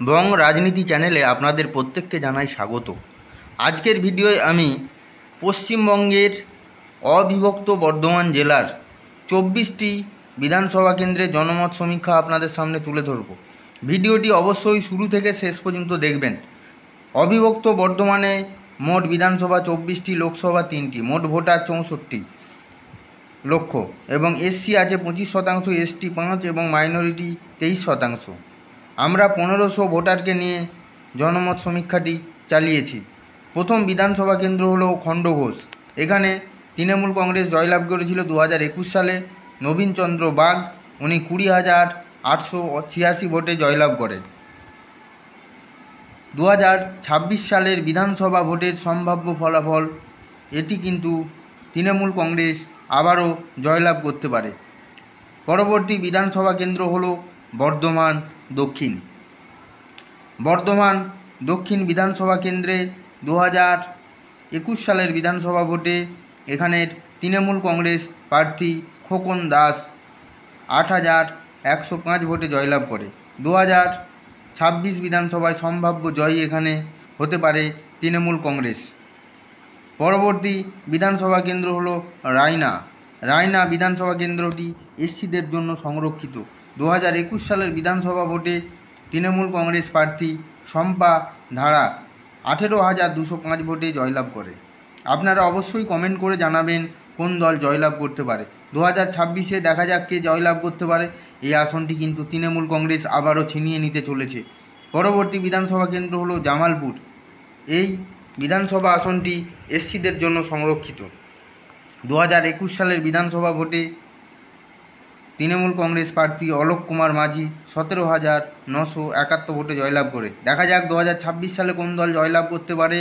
বং রাজনীতি চ্যানেলে আপনাদের প্রত্যেককে জানাই স্বাগত। আজকের ভিডিওয় আমি পশ্চিমবঙ্গের অবিভক্ত বর্ধমান জেলার 24টি বিধানসভা কেন্দ্রে জনমত সমীক্ষা আপনাদের সামনে তুলে ধরব। ভিডিওটি অবশ্যই শুরু থেকে শেষ পর্যন্ত দেখবেন। অবিভক্ত বর্ধমানে মোট বিধানসভা 24টি, লোকসভা 3টি, মোট ভোটার 64 লক্ষ এবং এসসি আছে 25%, এসটি 5 এবং মাইনরিটি 23%। আমরা 1500 ভোটারকে নিয়ে জনমত সমীক্ষাটি চালিয়েছি। প্রথম বিধানসভা কেন্দ্র হলো খণ্ডঘোষ। এখানে তৃণমূল কংগ্রেস জয়লাভ করেছিল 2021 সালে। নবীন চন্দ্র বাগ উনি 20,886 ভোটে জয়লাভ করেন। 2026 সালের বিধানসভা ভোটের সম্ভাব্য ফলাফল এটি কিন্তু তৃণমূল কংগ্রেস আবারও জয়লাভ করতে পারে। পরবর্তী বিধানসভা কেন্দ্র হল বর্ধমান দক্ষিণ। বর্ধমান দক্ষিণ বিধানসভা কেন্দ্রে 2021 সালের বিধানসভা ভোটে এখানের তৃণমূল কংগ্রেস প্রার্থী খোকন দাস 8,105 ভোটে জয়লাভ করে। 2026 বিধানসভায় সম্ভাব্য জয়ী এখানে হতে পারে তৃণমূল কংগ্রেস। পরবর্তী বিধানসভা কেন্দ্র হলো রায়না। রায়না বিধানসভা কেন্দ্রটি এসসিদের জন্য সংরক্ষিত। 2021 সালের বিধানসভা ভোটে তৃণমূল কংগ্রেস প্রার্থী শম্পা ধারা 18,205 ভোটে জয়লাভ করে। আপনারা অবশ্যই কমেন্ট করে জানাবেন কোন দল জয়লাভ করতে পারে। 2026-এ দেখা যাক কে জয়লাভ করতে পারে। এই আসনটি কিন্তু তৃণমূল কংগ্রেস আবারও ছিনিয়ে নিতে চলেছে। পরবর্তী বিধানসভা কেন্দ্র হলো জামালপুর। এই বিধানসভা আসনটি এসসিদের জন্য সংরক্ষিত। 2021 সালের বিধানসভা ভোটে তৃণমূল কংগ্রেস প্রার্থী অলোক কুমার মাঝি 17,971 ভোটে জয়লাভ করে। দেখা যাক 2026 সালে কোন দল জয়লাভ করতে পারে।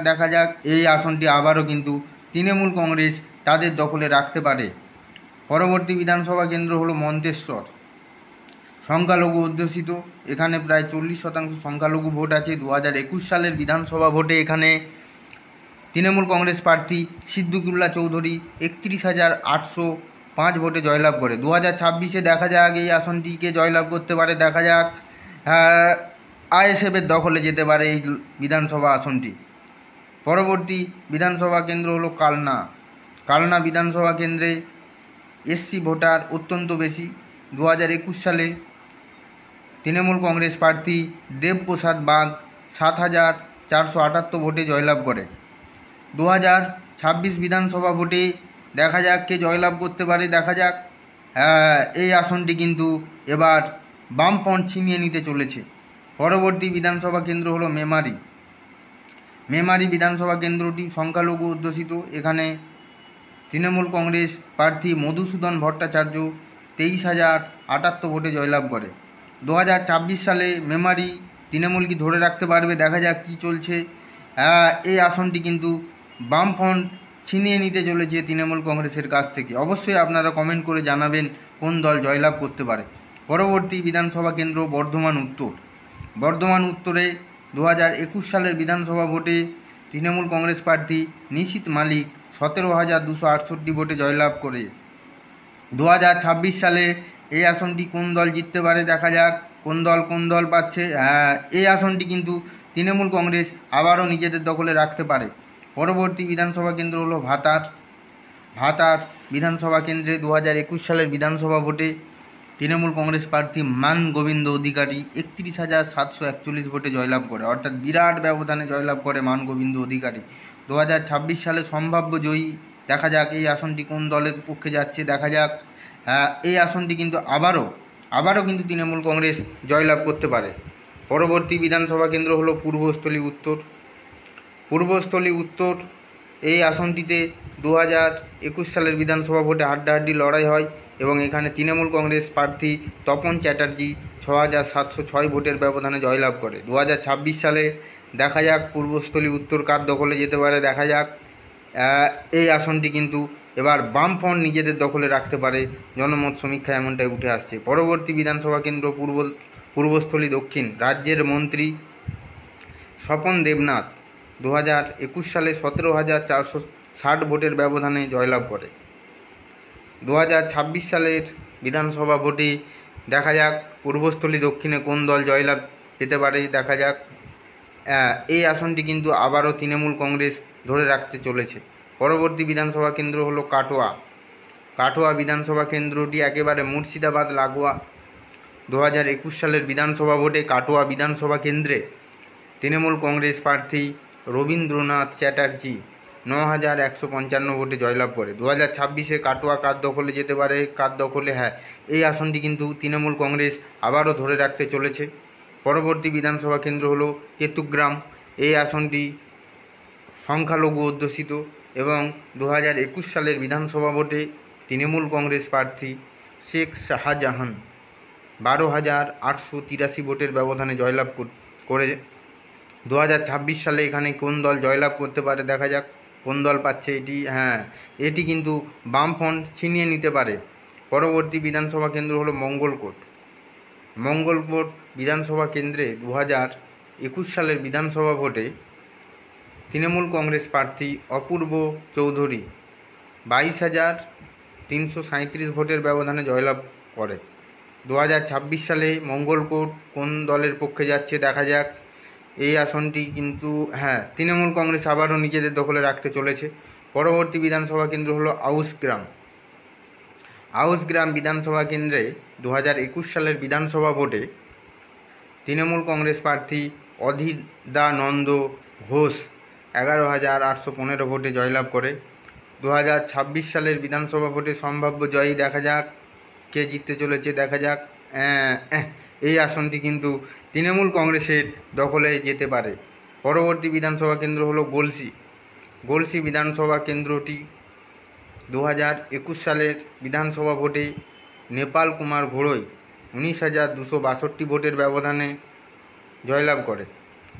দেখা যাক এই আসনটি আবারও কিন্তু তৃণমূল কংগ্রেস তাদের দখলে রাখতে পারে। পরবর্তী বিধানসভা কেন্দ্র হলো মন্তেশ্বর। সংখ্যালঘু অধ্যুষিত। এখানে প্রায় 40% সংখ্যালঘু ভোট আছে। 2021 সালের বিধানসভা ভোটে এখানে তৃণমূল কংগ্রেস প্রার্থী সিদ্দিকুল্লাহ চৌধুরী 31,805 ভোটে জয়লাভ করে। 2026-এ দেখা যাক এই আসনটিকে জয়লাভ করতে পারে। দেখা যাক আইএসএফের দখলে যেতে পারে এই বিধানসভা আসনটি। পরবর্তী বিধানসভা কেন্দ্র হলো কালনা। কালনা বিধানসভা কেন্দ্রে এসসি ভোটার অত্যন্ত বেশি। 2021 সালে তৃণমূল কংগ্রেস প্রার্থী দেবপ্রসাদ বাগ 7,478 ভোটে জয়লাভ করে। 2026 বিধানসভা ভোটে দেখা যাক কে জয়লাভ করতে পারে। দেখা যাক এই আসনটি কিন্তু এবার বামপন্থ ছিনিয়ে নিতে চলেছে। পরবর্তী বিধানসভা কেন্দ্র হলো মেমারি। মেমারি বিধানসভা কেন্দ্রটি সংখ্যালঘু অধ্যুষিত। এখানে তৃণমূল কংগ্রেস প্রার্থী মধুসূদন ভট্টাচার্য 23,078 ভোটে জয়লাভ করে। 2026 সালে মেমারি তৃণমূল কি ধরে রাখতে পারবে? দেখা যাক কী চলছে। এই আসনটি কিন্তু বামফ্রন্ট ছিনিয়ে নিতে চলেছে তৃণমূল কংগ্রেসের কাছ থেকে। অবশ্যই আপনারা কমেন্ট করে জানাবেন কোন দল জয়লাভ করতে পারে। পরবর্তী বিধানসভা কেন্দ্র বর্ধমান উত্তর। বর্ধমান উত্তরে 2021 সালের বিধানসভা ভোটে তৃণমূল কংগ্রেস প্রার্থী নিশীথ মালিক 17,268 ভোটে জয়লাভ করে। 2026 সালে এই আসনটি কোন দল জিততে পারে? দেখা যাক কোন দল পাচ্ছে। এই আসনটি কিন্তু তৃণমূল কংগ্রেস আবারও নিজেদের দখলে রাখতে পারে। পরবর্তী বিধানসভা কেন্দ্র হলো ভাতার। ভাতার বিধানসভা কেন্দ্রে 2021 সালের বিধানসভা ভোটে তৃণমূল কংগ্রেস প্রার্থী মান গোবিন্দ অধিকারী 31,741 ভোটে জয়লাভ করে। অর্থাৎ বিরাট ব্যবধানে জয়লাভ করে মান গোবিন্দ অধিকারী। 2026 সালে সম্ভাব্য জয়ী। দেখা যাক এই আসনটি কোন দলের পক্ষে যাচ্ছে। দেখা যাক এই আসনটি কিন্তু আবারও কিন্তু তৃণমূল কংগ্রেস জয়লাভ করতে পারে। পরবর্তী বিধানসভা কেন্দ্র হলো পূর্বস্থলী উত্তর। পূর্বস্থলী উত্তর এই আসনটিতে 2021 সালের বিধানসভা ভোটে হাড্ডাহাড্ডি লড়াই হয় এবং এখানে তৃণমূল কংগ্রেস প্রার্থী তপন চ্যাটার্জি 6,706 ভোটের ব্যবধানে জয়লাভ করে। 2026 সালে দেখা যাক পূর্বস্থলী উত্তর কার দখলে যেতে পারে। দেখা যাক এই আসনটি কিন্তু এবার বামফ্রন্ট নিজেদের দখলে রাখতে পারে। জনমত সমীক্ষা এমনটাই উঠে আসছে। পরবর্তী বিধানসভা কেন্দ্র পূর্বস্থলী দক্ষিণ। রাজ্যের মন্ত্রী স্বপন দেবনাথ 2021 সালে 17,460 ভোটের ব্যবধানে জয়লাভ করে। 2026 সালের বিধানসভা ভোটে দেখা যাক পূর্বস্থলী দক্ষিণে কোন দল জয়লাভ পেতে পারে দেখা যাক। এই আসনটি কিন্তু আবারও তৃণমূল কংগ্রেস ধরে রাখতে চলেছে। পরবর্তী বিধানসভা কেন্দ্র হলো কাটোয়া। কাটোয়া বিধানসভা কেন্দ্রটি একেবারে মুর্শিদাবাদ লাগোয়া। 2021 সালের বিধানসভা ভোটে কাটোয়া বিধানসভা কেন্দ্রে তৃণমূল কংগ্রেস প্রার্থী রবীন্দ্রনাথ চ্যাটার্জি 9,155 ভোটে জয়লাভ করে। 2026-এ কাটোয়া কার দখলে যেতে পারে, কার দখলে, হ্যাঁ, এই আসনটি কিন্তু তৃণমূল কংগ্রেস আবারও ধরে রাখতে চলেছে। পরবর্তী বিধানসভা কেন্দ্র হলো কেতুগ্রাম। এই আসনটি সংখ্যালঘু অধ্যুষিত এবং 2021 সালের বিধানসভা ভোটে তৃণমূল কংগ্রেস প্রার্থী শেখ শাহজাহান 12,883 ভোটের ব্যবধানে জয়লাভ করে। 2026 সালে এখানে কোন দল জয়লাভ করতে পারে দেখা যাক, কোন দল পাচ্ছে এটি। হ্যাঁ, এটি কিন্তু বামফ্রন্ট ছিনিয়ে নিতে পারে। পরবর্তী বিধানসভা কেন্দ্র হলো মঙ্গলকোট। মঙ্গলকোট বিধানসভা কেন্দ্রে 2021 সালের বিধানসভা ভোটে তৃণমূল কংগ্রেস প্রার্থী অপূর্ব চৌধুরী 22,337 ভোটের ব্যবধানে জয়লাভ করে। 2026 সালে মঙ্গলকোট কোন দলের পক্ষে যাচ্ছে দেখা যাক। এই আসনটি কিন্তু, হ্যাঁ, তৃণমূল কংগ্রেস আবারও নিজেদের দখলে রাখতে চলেছে। পরবর্তী বিধানসভা কেন্দ্র হলো আউসগ্রাম। আউসগ্রাম বিধানসভা কেন্দ্রে 2021 সালের বিধানসভা ভোটে তৃণমূল কংগ্রেস প্রার্থী অধীরানন্দ ঘোষ 11,815 ভোটে জয়লাভ করে। 2026 সালের বিধানসভা ভোটে সম্ভাব্য জয়ী দেখা যাক, কে জিততে চলেছে দেখা যাক। এই আসনটি কিন্তু তৃণমূল কংগ্রেসের দখলে যেতে পারে। পরবর্তী বিধানসভা কেন্দ্র হলো গলসি। গলসি বিধানসভা কেন্দ্রটি 2021 সালের বিধানসভা ভোটে নেপাল কুমার ঘোড়ই 19,262 ভোটের ব্যবধানে জয়লাভ করে।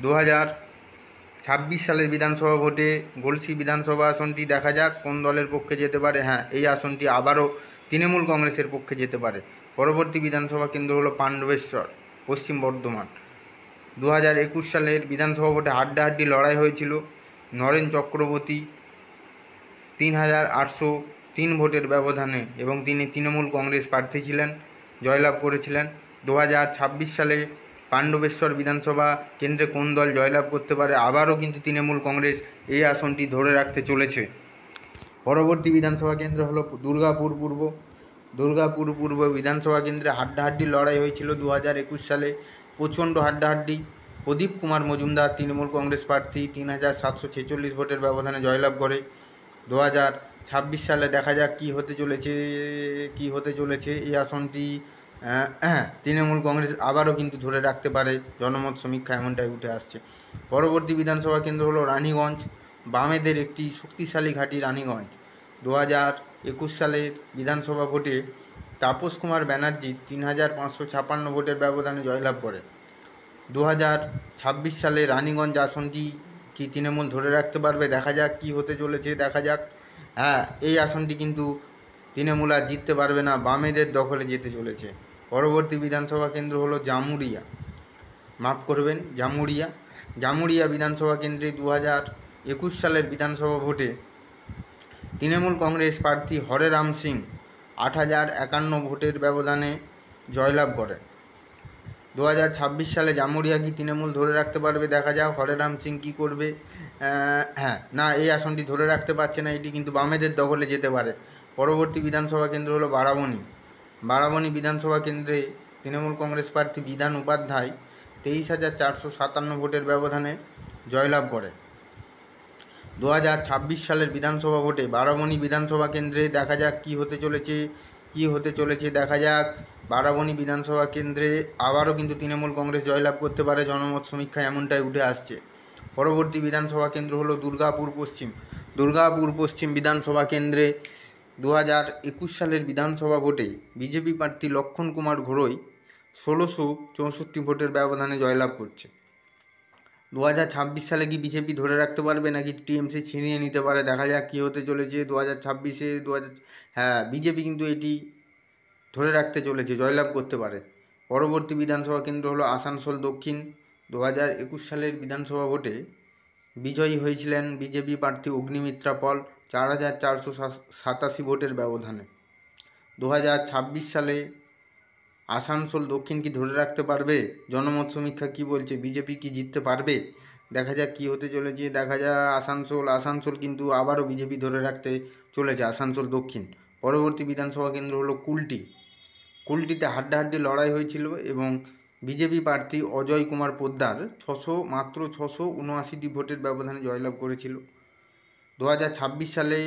2026 সালের বিধানসভা ভোটে গলসি বিধানসভা আসনটি দেখা যাক কোন দলের পক্ষে যেতে পারে। হ্যাঁ, এই আসনটি আবারও তৃণমূল কংগ্রেসের পক্ষে যেতে পারে। পরবর্তী বিধানসভা কেন্দ্র হলো পাণ্ডবেশ্বর, পশ্চিম বর্ধমান। 2021 সালের বিধানসভা ভোটে হাড্ডাহাড্ডি লড়াই হয়েছিল। নরেন চক্রবর্তী 3,803 ভোটের ব্যবধানে এবং তিনি তৃণমূল কংগ্রেস প্রার্থী ছিলেন, জয়লাভ করেছিলেন। 2026 সালে পাণ্ডবেশ্বর বিধানসভা কেন্দ্রে কোন দল জয়লাভ করতে পারে, আবারও কিন্তু তৃণমূল কংগ্রেস এই আসনটি ধরে রাখতে চলেছে। পরবর্তী বিধানসভা কেন্দ্র হলো দুর্গাপুর পূর্ব। দুর্গাপুর পূর্ব বিধানসভা কেন্দ্রে হাড্ডাহাড্ডি লড়াই হয়েছিল 2021 সালে, প্রচণ্ড হাড্ডাহাড্ডি। প্রদীপ কুমার মজুমদার তৃণমূল কংগ্রেস প্রার্থী 3,746 ভোটের ব্যবধানে জয়লাভ করে। 2026 সালে দেখা যাক কী হতে চলেছে এই আসনটি। তৃণমূল কংগ্রেস আবারও কিন্তু ধরে রাখতে পারে, জনমত সমীক্ষা এমনটাই উঠে আসছে। পরবর্তী বিধানসভা কেন্দ্র হলো রানীগঞ্জ। বামেদের একটি শক্তিশালী ঘাঁটি রানীগঞ্জ। 2021 সালের বিধানসভা ভোটে তাপস কুমার ব্যানার্জি 3,556 ভোটের ব্যবধানে জয়লাভ করে। 2026 সালে রানীগঞ্জ আসনটি কি তৃণমূল ধরে রাখতে পারবে দেখা যাক, কী হতে চলেছে দেখা যাক। হ্যাঁ, এই আসনটি কিন্তু তৃণমূল আর জিততে পারবে না, বামেদের দখলে যেতে চলেছে। পরবর্তী বিধানসভা কেন্দ্র হলো জামুরিয়া, জামুরিয়া বিধানসভা কেন্দ্রে 2021 সালের বিধানসভা ভোটে তৃণমূল কংগ্রেস প্রার্থী হরেরাম সিং 8,051 ভোটের ব্যবধানে জয়লাভ করে। 2026 সালে জামুরিয়া কি তৃণমূল ধরে রাখতে পারবে দেখা যাক, হরেরাম সিং কী করবে। হ্যাঁ, না, এই আসনটি ধরে রাখতে পারছে না, এটি কিন্তু বামেদের দখলে যেতে পারে। পরবর্তী বিধানসভা কেন্দ্র হলো বারাবণী বিধানসভা কেন্দ্রে তৃণমূল কংগ্রেস প্রার্থী বিধান উপাধ্যায় 23,457 ভোটের ব্যবধানে জয়লাভ করে। 2026 সালের বিধানসভা ভোটে বারাবণী বিধানসভা কেন্দ্রে দেখা যাক কী হতে চলেছে দেখা যাক। বারাবণী বিধানসভা কেন্দ্রে আবারও কিন্তু তৃণমূল কংগ্রেস জয়লাভ করতে পারে, জনমত সমীক্ষায় এমনটাই উঠে আসছে। পরবর্তী বিধানসভা কেন্দ্র হলো দুর্গাপুর পশ্চিম বিধানসভা কেন্দ্রে 2021 সালের বিধানসভা ভোটে বিজেপি প্রার্থী লক্ষণ কুমার ঘোড়ই 1,664 ভোটের ব্যবধানে জয়লাভ করছে। 2026 সালে কি বিজেপি ধরে রাখতে পারবে নাকি টিএমসি ছিনিয়ে নিতে পারে দেখা যাক কী হতে চলেছে 2026-এ। হ্যাঁ, বিজেপি কিন্তু এটি ধরে রাখতে চলেছে, জয়লাভ করতে পারে। পরবর্তী বিধানসভা কেন্দ্র হলো আসানসোল দক্ষিণ। 2021 সালের বিধানসভা ভোটে বিজয়ী হয়েছিলেন বিজেপি প্রার্থী অগ্নিমিত্রা পল 4,487 ভোটের ব্যবধানে। 2026 সালে আসানসোল দক্ষিণ কি ধরে রাখতে পারবে? জনমত সমীক্ষা কি বলছে? বিজেপি কি জিততে পারবে? দেখা যাক কি হতে চলেছে। দেখা যাক আসানসোল কিন্তু আবারও বিজেপি ধরে রাখতে চলেছে, আসানসোল দক্ষিণ। পরবর্তী বিধানসভা কেন্দ্র হলো কুলটি। কুলটিতে হাড্ডাহাড্ডি লড়াই হয়েছিল এবং বিজেপি প্রার্থী অজয় কুমার পোদ্দার মাত্র 679টি ভোটের ব্যবধানে জয়লাভ করেছিল। 2026 সালে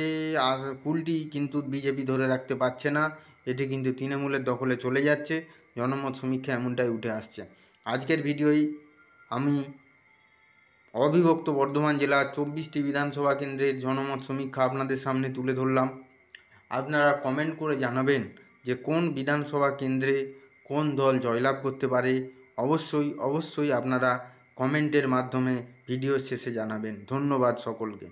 কুলটি কিন্তু বিজেপি ধরে রাখতে পারছে না, এটি কিন্তু তৃণমূলের দখলে চলে যাচ্ছে। জনমত সমীক্ষা এমনটাই উঠে আসছে। আজকের ভিডিওয় আমি অবিভক্ত বর্ধমান জেলার 24টি বিধানসভা কেন্দ্রের জনমত সমীক্ষা আপনাদের সামনে তুলে ধরলাম। আপনারা কমেন্ট করে জানাবেন যে কোন বিধানসভা কেন্দ্রে কোন দল জয়লাভ করতে পারে। অবশ্যই আপনারা কমেন্টের মাধ্যমে ভিডিওর শেষে জানাবেন। ধন্যবাদ সকলকে।